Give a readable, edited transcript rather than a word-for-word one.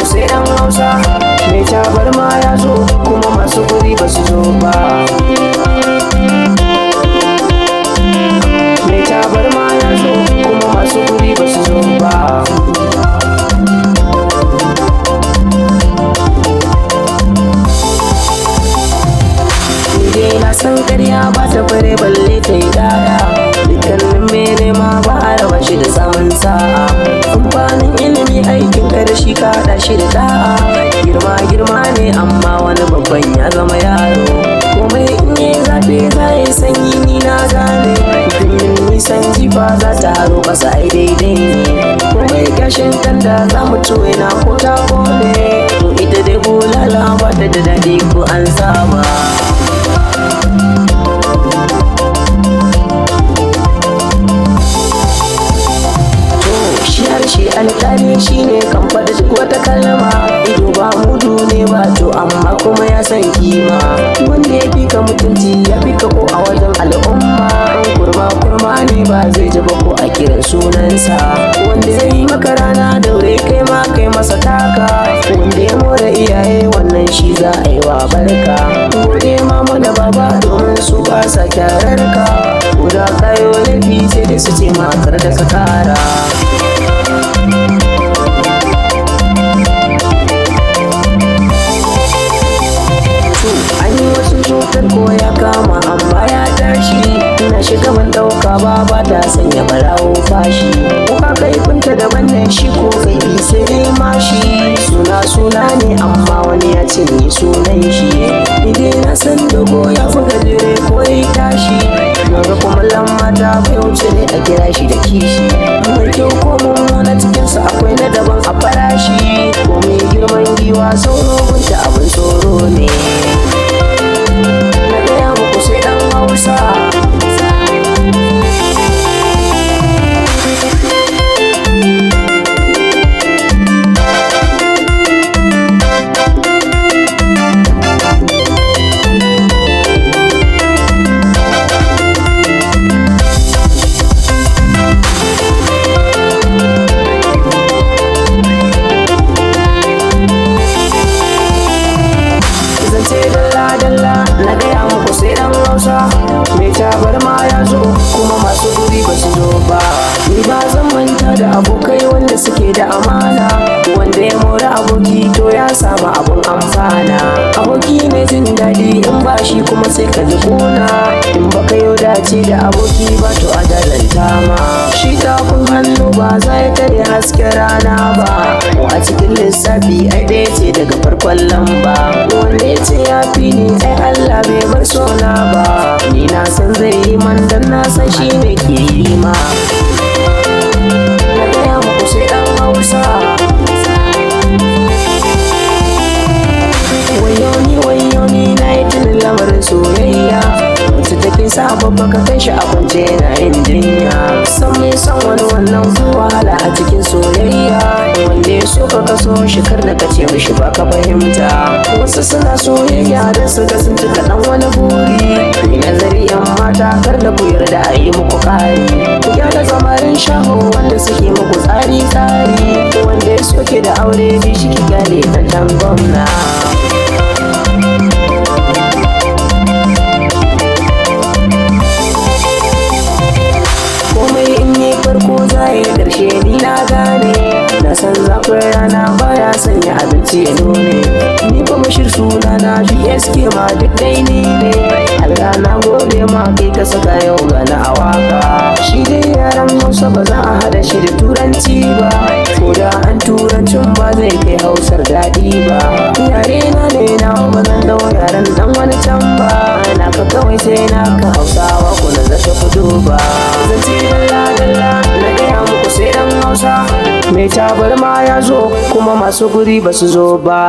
sai dan Hausa. Mai tabarma ya zo kuma masu guri ba su zo ba. Mai tabarma ya zo kuma masu guri ba su zo ba. Na san ƙarya ba ta fare balle ta yi daya. Dukkanin mene ma ba a raba shi da samun sa'a. Amfanin ilimi aikin ka da shi ka haɗa shi da da'a. Girma ne amma wani babban ya zama yaro. Komai in yi zafi za yi sanyi ni na gane. Dumin nisan jifa za ta haro ƙasa ai daidai ne. Komai gashin tanda za mu tuwe na ko ta kone. To ita dai bulala ba ta da daɗi ko an saba. Shi alƙali shi ne kan faɗi duk wata kalma. Ido ba mudu ne ba to amma kuma ya san kima. Wanda ya fi ka mutunci ya fi ka ko a wajen al'umma. Kurma ne ba zai ji ba ko a kiran sunansa. Wanda ya yi maka rana daure kai ma kai masa taka. Wanda ya more iyaye wannan shi za a yi wa barka. Gode mama da baba domin su ba sa kyarar ka. Guda kayo laifi sai da su ce makar da ka kara. Ko ya kama amma ya tashi. Ina shiga ban ɗauka ba ta sanya barawo fashi. Kuka kaifinta daban ne shi ko kai sai dai mashi. Suna ne amma wani ya cinye sunan shi. Idai na san dogo ya fi gajere ko ya tashi. Naga kuma mata bai wuce ne a kira shi da kishi. Mai kyau ko mummuna cikinsa akwai na daban a farashi. Ko mai girman giwa sauro gunta abin tsoro ne. Hausa. Mai tabarma ya zo kuma masu guri ba su zo ba. Ni ba zan manta da abokai wanda suke da amana. Wanda ya mora aboki to ya samu abun amfana. Aboki mai jin daɗi in ba shi kuma sai ka ji kuna. In ba ka yau dace da aboki ba to a dalanta ma. Shi tafin hannu ba za ya tare hasken rana ba. A cikin lissafi ai ɗaya ce daga farkon lamba. Wanda ya ce ya fi ni ai Allah bai bar sona ba. Ni na san zai yi man dan na san shi ne ke yi ma. Na gaya muku sai dan Hausa. Wayoni na yi tunin lamarin soyayya. Wacce take sa babba ka kai shi a kwance na yin jinya. San mai san wani wannan ko wahala a cikin soyayya. Wanda ya so ka kaso shi kar da ka ce mishi ba ka fahimta. Wasu suna soyayya don su ga sun cika dan wani buri. Nazari yan mata kar da ku yarda a yi muku kari. Ku gyara samarin shaho wanda suke muku tsari. Wanda ya soke da aure bi shi ki gane dan gwamna. Komai in yi farko za yi ƙarshe ni na gane. Na san zafin rana baya sanya abinci ya nune. Ni fa Bashir suna na BSK ma duk dai ni ne. Allah na gode ma kai ka saka yau gana a waka. Shi dai yaran Hausa ba za a hada shi da turanci ba. Ko da an turancin ba zai kai Hausar daɗi ba. Yare na ne na ba zan dau yaren dan wani can ba. Na ka kawai sai na ka Hausawa ku na zata fito ba. Zance dalla na gaya muku sai dan Hausa. Mai tabarma ya zo kuma masu guri ba su zo ba.